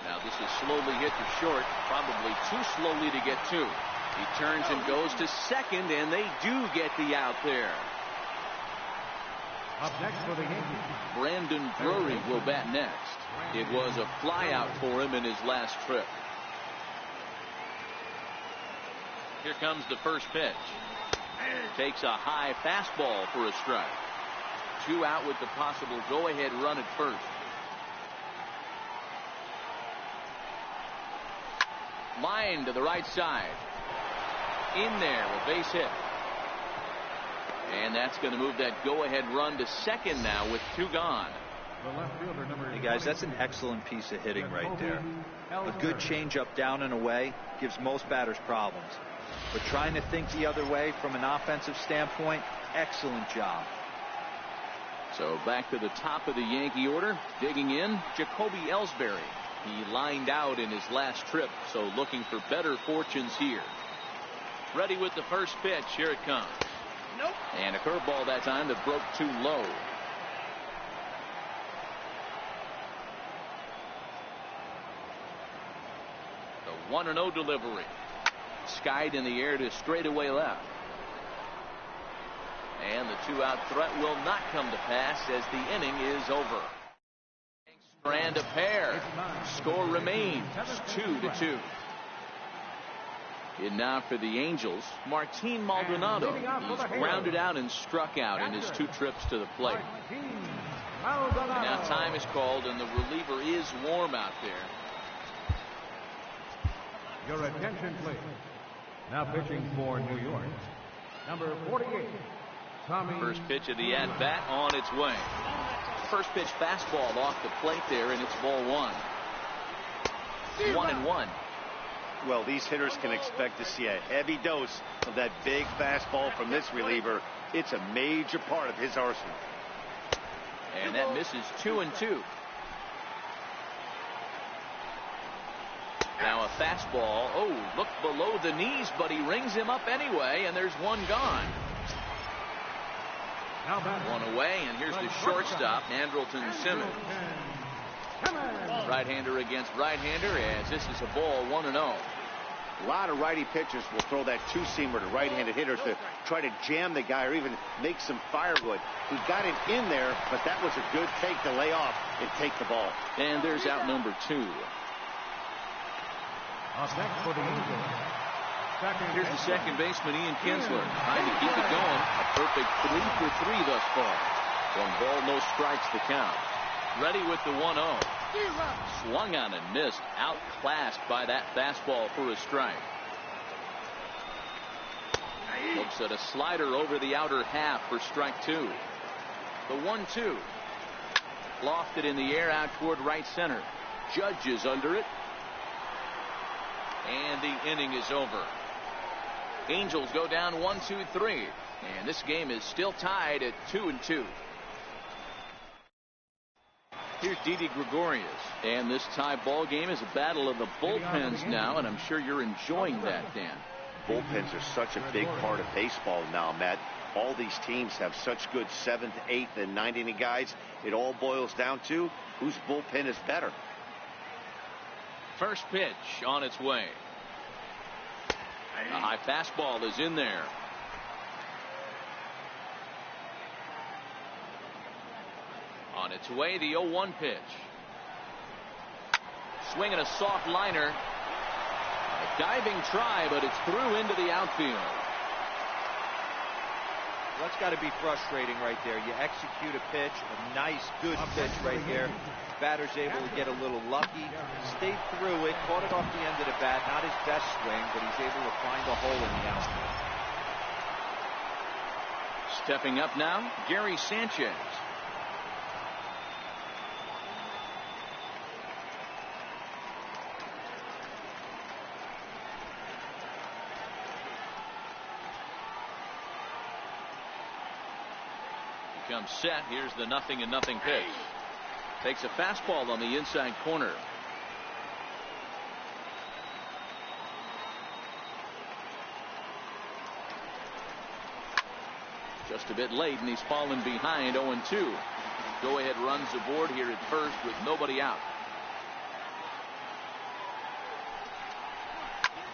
Now this is slowly hit to short, probably too slowly to get to. He turns and goes to second, and they do get the out there. Up next for the Yankees, Brandon Drury will bat next. It was a flyout for him in his last trip. Here comes the first pitch. Takes a high fastball for a strike. 2 out with the possible go-ahead run at first. Line to the right side. In there, a base hit. And that's going to move that go-ahead run to second now with 2 gone. the left fielder, number Hey guys, that's an excellent piece of hitting right there. A good changeup down and away gives most batters problems. But trying to think the other way from an offensive standpoint, excellent job. So back to the top of the Yankee order, digging in, Jacoby Ellsbury. He lined out in his last trip, so looking for better fortunes here. Ready with the first pitch. Here it comes. Nope. And a curveball that time that broke too low. The 1-0 delivery. Skied in the air to straightaway left. And the 2-out threat will not come to pass as the inning is over. Strand a pair. Score remains 2-2. And now for the Angels, Martin Maldonado. He's grounded out and struck out in his 2 trips to the plate. Now time is called and the reliever is warm out there. Your attention, please. Now pitching for New York, number 48, Tommy. First pitch of the at-bat on its way. First pitch fastball off the plate there, and it's ball 1. 1-1. Well, these hitters can expect to see a heavy dose of that big fastball from this reliever. It's a major part of his arsenal. And that misses 2-2. Now a fastball. Oh, look below the knees, but he rings him up anyway, and there's one gone. One away, and here's the shortstop, Andrelton Simmons. Right-hander against right-hander, as this is a ball 1-0. A lot of righty pitchers will throw that two-seamer to right-handed hitters to try to jam the guy or even make some firewood. He got it in there, but that was a good take to lay off and take the ball. And there's out number 2. Up next for the Angels. Here's the second baseman, Ian Kinsler, trying to keep it going. A perfect 3 for 3 thus far. 1 ball, no strikes to count. Ready with the 1-0. Swung on and missed. Outclassed by that fastball for a strike. Looks at a slider over the outer half for strike 2. The 1-2. Lofted in the air out toward right center. Judge is under it. And the inning is over. Angels go down 1-2-3. And this game is still tied at 2-2. Here's Didi Gregorius. And this tie ball game is a battle of the bullpens now, and I'm sure you're enjoying that, Dan. Bullpens are such a big part of baseball now, Matt. All these teams have such good 7th, 8th, and 9th inning guys. It all boils down to whose bullpen is better. First pitch on its way. A high fastball is in there. On its way, the 0-1 pitch. Swinging a soft liner. A diving try, but it's through into the outfield. What's got to be frustrating right there? You execute a pitch, a nice, good pitch right there. Batter's able to get a little lucky, stayed through it, caught it off the end of the bat. Not his best swing, but he's able to find a hole in the outfield. Stepping up now, Gary Sanchez. Comes set. Here's the 0-0 pitch. Takes a fastball on the inside corner. Just a bit late, and he's fallen behind 0-2. Go ahead runs aboard here at first with nobody out.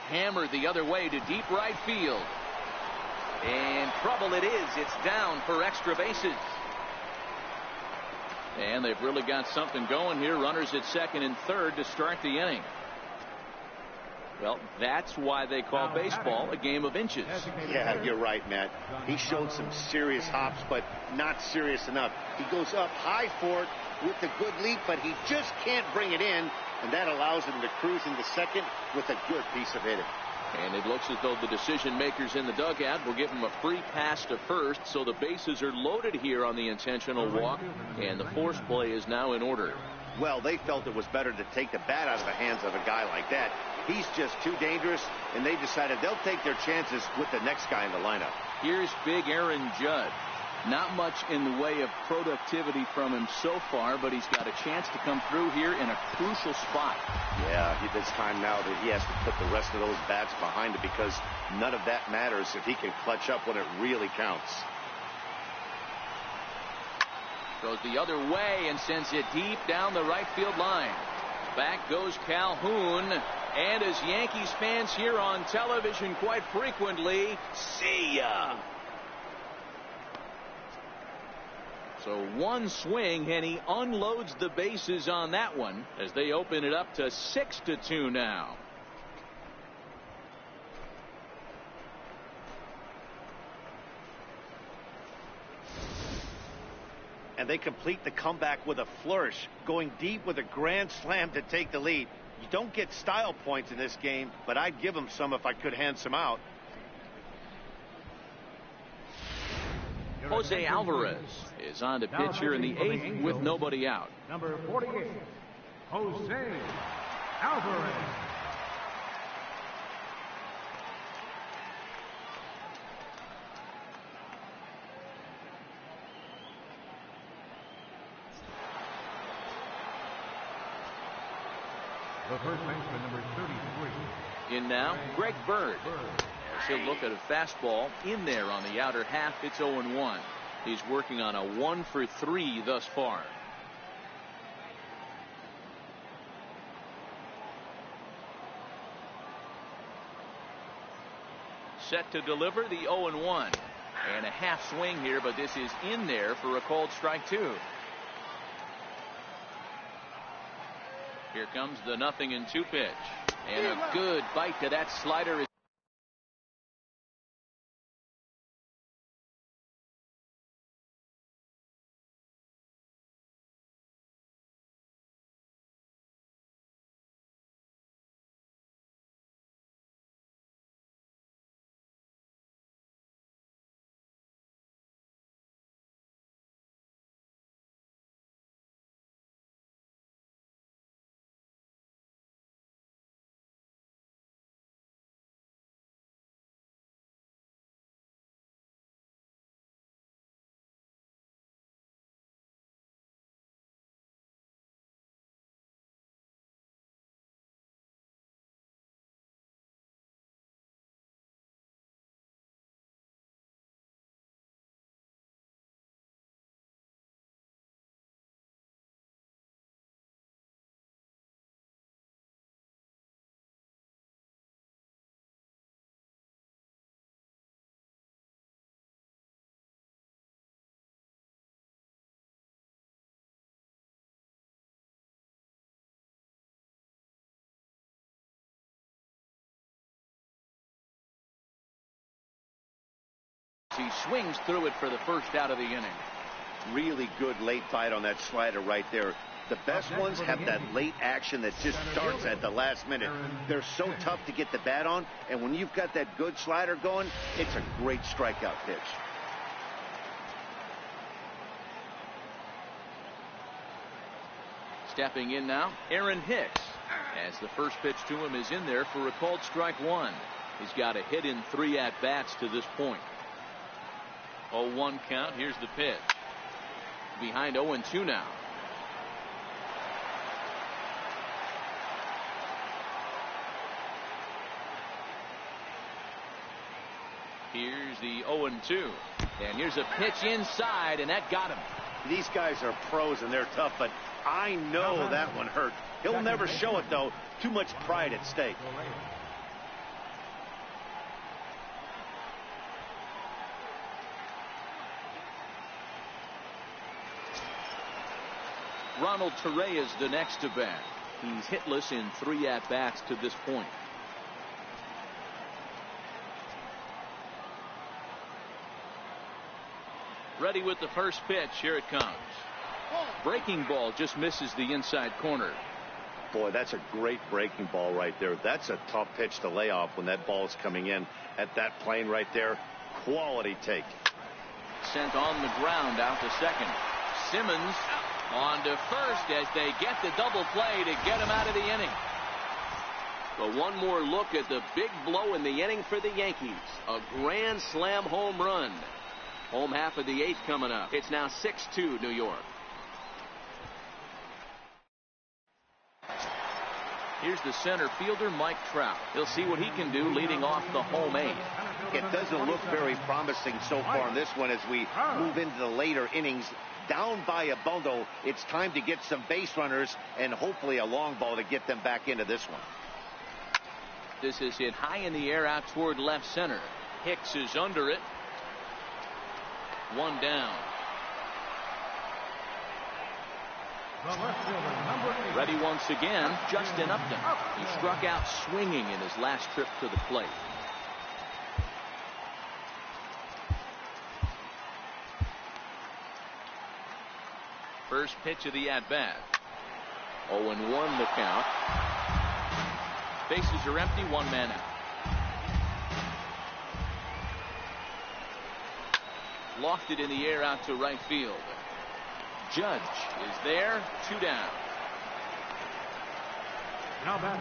Hammered the other way to deep right field. And trouble it is. It's down for extra bases. And they've really got something going here. Runners at second and third to start the inning. Well, that's why they call baseball a game of inches. Yeah, you're right, Matt. He showed some serious hops, but not serious enough. He goes up high for it with a good leap, but he just can't bring it in, and that allows him to cruise into second with a good piece of hitting. And it looks as though the decision makers in the dugout will give him a free pass to first, so the bases are loaded here on the intentional walk, and the force play is now in order. Well, they felt it was better to take the bat out of the hands of a guy like that. He's just too dangerous, and they decided they'll take their chances with the next guy in the lineup. Here's big Aaron Judd. Not much in the way of productivity from him so far, but he's got a chance to come through here in a crucial spot. Yeah, it's time now that he has to put the rest of those bats behind it, because none of that matters if he can clutch up when it really counts. Goes the other way and sends it deep down the right field line. Back goes Calhoun. And as Yankees fans hear on television quite frequently, see ya. So one swing, and he unloads the bases on that one as they open it up to 6-2 now. And they complete the comeback with a flourish, going deep with a grand slam to take the lead. You don't get style points in this game, but I'd give them some if I could hand some out. Jose Alvarez is on to pitch here in the 8th with nobody out. Number 48, Jose Alvarez. The first baseman, number 33. In now, Greg Bird. As he'll look at a fastball in there on the outer half. It's 0-1. He's working on a 1-for-3 thus far. Set to deliver the 0-1. And a half swing here, but this is in there for a called strike 2. Here comes the 0-2 pitch. And a good bite to that slider. He swings through it for the first out of the inning. Really good late bite on that slider right there. The best ones have that late action that just starts at the last minute. They're so tough to get the bat on, and when you've got that good slider going, it's a great strikeout pitch. Stepping in now, Aaron Hicks. As the first pitch to him is in there for a called strike 1. He's got a hit in 3 at-bats to this point. 0-1 count. Here's the pitch. Behind 0-2 now. Here's the 0-2. And here's a pitch inside, and that got him. These guys are pros and they're tough, but I know that one hurt. He'll never show it, though. Too much pride at stake. Ronald Torre is the next to bat. He's hitless in 3 at-bats to this point. Ready with the first pitch. Here it comes. Breaking ball just misses the inside corner. Boy, that's a great breaking ball right there. That's a tough pitch to lay off when that ball's coming in at that plane right there. Quality take. Sent on the ground out to second. Simmons on to first as they get the double play to get him out of the inning. But one more look at the big blow in the inning for the Yankees. A grand slam home run. Home half of the 8th coming up. It's now 6-2 New York. Here's the center fielder, Mike Trout. He'll see what he can do leading off the home 8th. It doesn't look very promising so far in this one as we move into the later innings. Down by a bundle, it's time to get some base runners and hopefully a long ball to get them back into this one. This is hit high in the air out toward left center. Hicks is under it. 1 down. Ready once again, Justin Upton. He struck out swinging in his last trip to the plate. First pitch of the at-bat. 0-1 the count. Bases are empty, 1 man out. Lofted in the air out to right field. Judge is there, 2 down. Now back.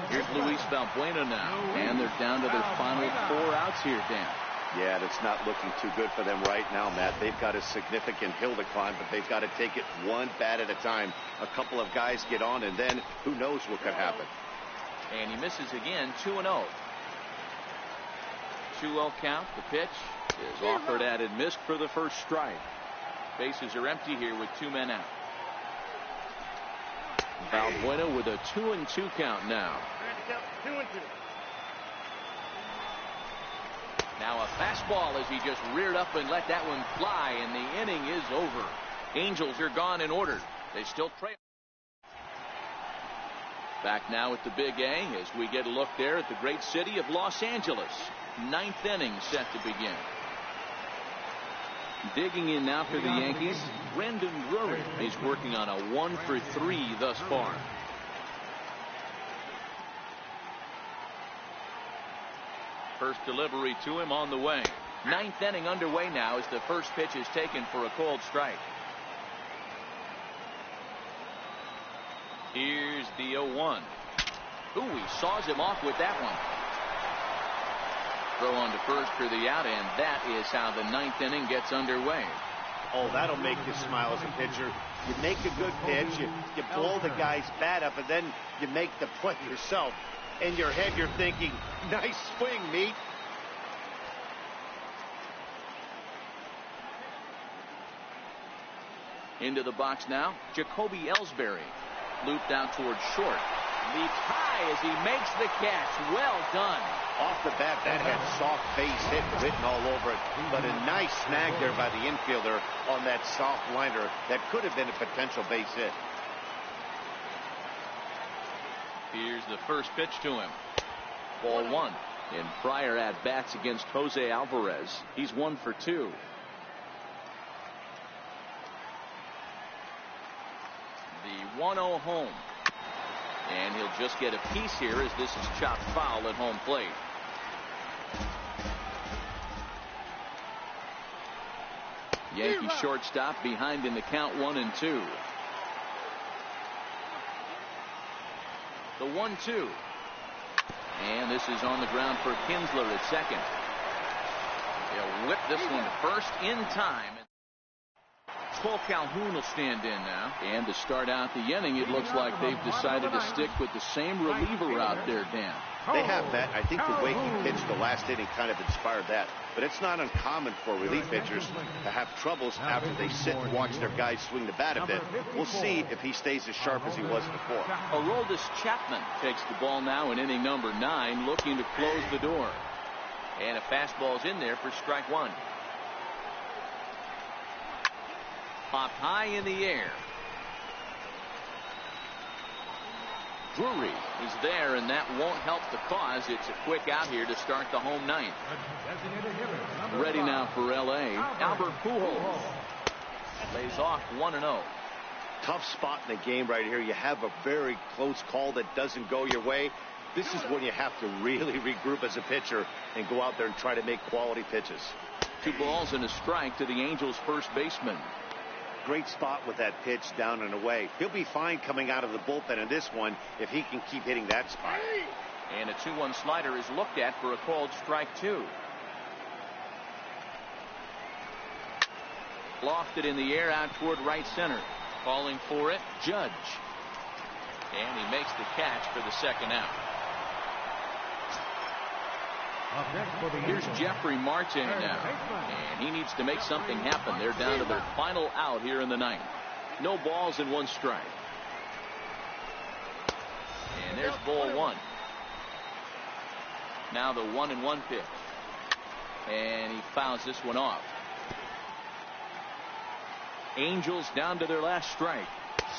Here's Luis Valbuena now, and they're down to their final 4 outs here, Dan. Yeah, it's not looking too good for them right now, Matt. They've got a significant hill to climb, but they've got to take it one bat at a time. A couple of guys get on, and then who knows what could happen. And he misses again, 2-0. 2-0 count. The pitch is offered at and missed for the first strike. Bases are empty here with 2 men out. Valbuena with a 2-2 count now. 2-2. Now a fastball as he just reared up and let that one fly, and the inning is over. Angels are gone in order. They still trail. Back now at the Big A as we get a look there at the great city of Los Angeles. 9th inning set to begin. Digging in now for the Yankees, Brendan Drury. He's working on a 1-for-3 thus far. First delivery to him on the way. 9th inning underway now as the first pitch is taken for a cold strike. Here's the 0-1. Ooh, he saws him off with that one. Throw on to first for the out, and that is how the 9th inning gets underway. Oh, that'll make you smile as a pitcher. You make a good pitch, you blow the guy's bat up, and then you make the play yourself. In your head, you're thinking, nice swing, meat. Into the box now, Jacoby Ellsbury. Looped out towards short. Leaps high as he makes the catch. Well done. Off the bat, that had soft base hit written all over it. But a nice snag there by the infielder on that soft liner that could have been a potential base hit. Here's the first pitch to him. Ball 1. In prior at-bats against Jose Alvarez, he's 1 for 2. The 1-0 home. And he'll just get a piece here as this is chopped foul at home plate. Yankee shortstop behind in the count 1-2. The 1-2. And this is on the ground for Kinsler at second. They'll whip this one to first in time. Cole Calhoun will stand in now. And to start out the inning, it looks like they've decided to stick with the same reliever out there, Dan. They have, Matt. I think the way he pitched the last inning kind of inspired that. But it's not uncommon for relief pitchers to have troubles after they sit and watch their guys swing the bat a bit. We'll see if he stays as sharp as he was before. Aroldis Chapman takes the ball now in inning number 9, looking to close the door. And a fastball's in there for strike 1. Popped high in the air. Drury is there, and that won't help the cause. It's a quick out here to start the home 9th. Ready now for L.A. Albert Pujols lays off 1-0. Tough spot in the game right here. You have a very close call that doesn't go your way. This is when you have to really regroup as a pitcher and go out there and try to make quality pitches. 2 balls and a strike to the Angels' first baseman. Great spot with that pitch down and away. He'll be fine coming out of the bullpen in this one if he can keep hitting that spot. And a 2-1 slider is looked at for a called strike 2. Lofted in the air out toward right center. Calling for it, Judge. And he makes the catch for the second out. Here's Jeffrey Martin now, and he needs to make something happen. They're down to their final out here in the 9th. No balls and 1 strike. And there's ball 1. Now the 1-1 pitch. And he fouls this one off. Angels down to their last strike.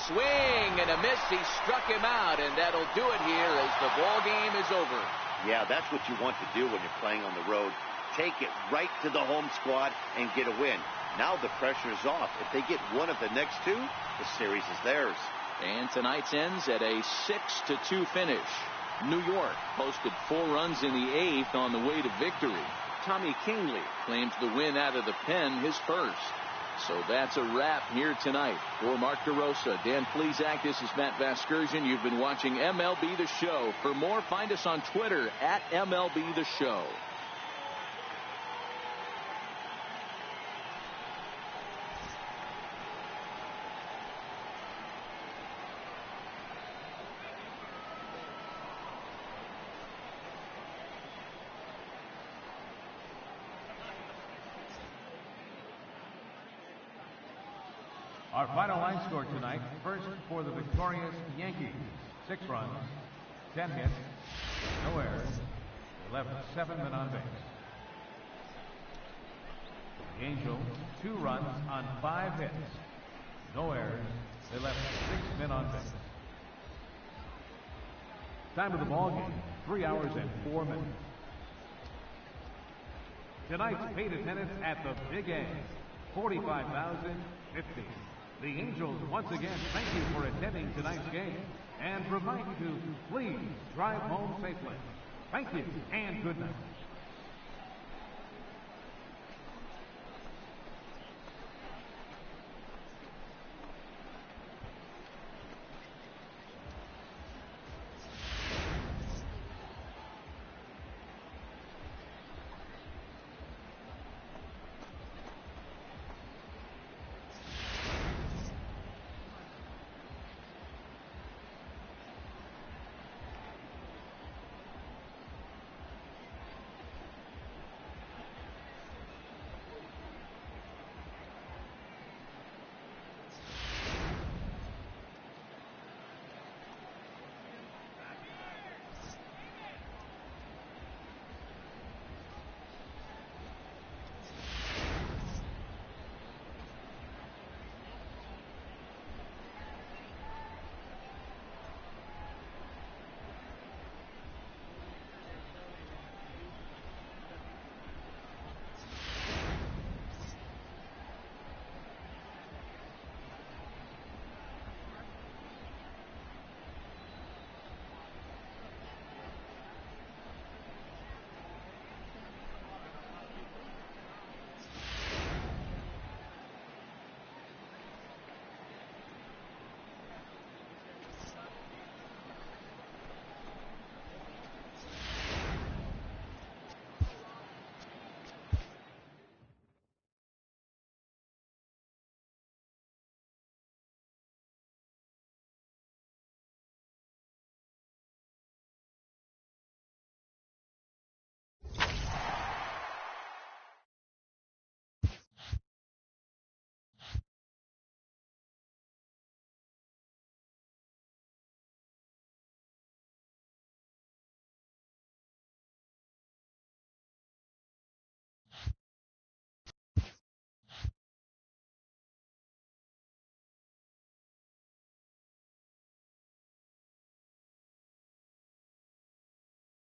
Swing and a miss. He struck him out, and that'll do it here as the ball game is over. Yeah, that's what you want to do when you're playing on the road. Take it right to the home squad and get a win. Now the pressure is off. If they get one of the next 2, the series is theirs. And tonight's ends at a 6-2 finish. New York posted 4 runs in the 8th on the way to victory. Tommy Kingley claims the win out of the pen, his first. So that's a wrap here tonight. For Mark DeRosa, Dan Plesac, this is Matt Vasgersian. You've been watching MLB The Show. For more, find us on Twitter at MLB The Show. Our final line score tonight, first for the victorious Yankees, 6 runs, 10 hits, no errors, they left 7 men on base. The Angels, 2 runs on 5 hits, no errors, they left 6 men on base. Time of the ball game, 3 hours and 4 minutes. Tonight's paid attendance at the Big A, 45,050. The Angels once again thank you for attending tonight's game and remind you to please drive home safely. Thank you and good night.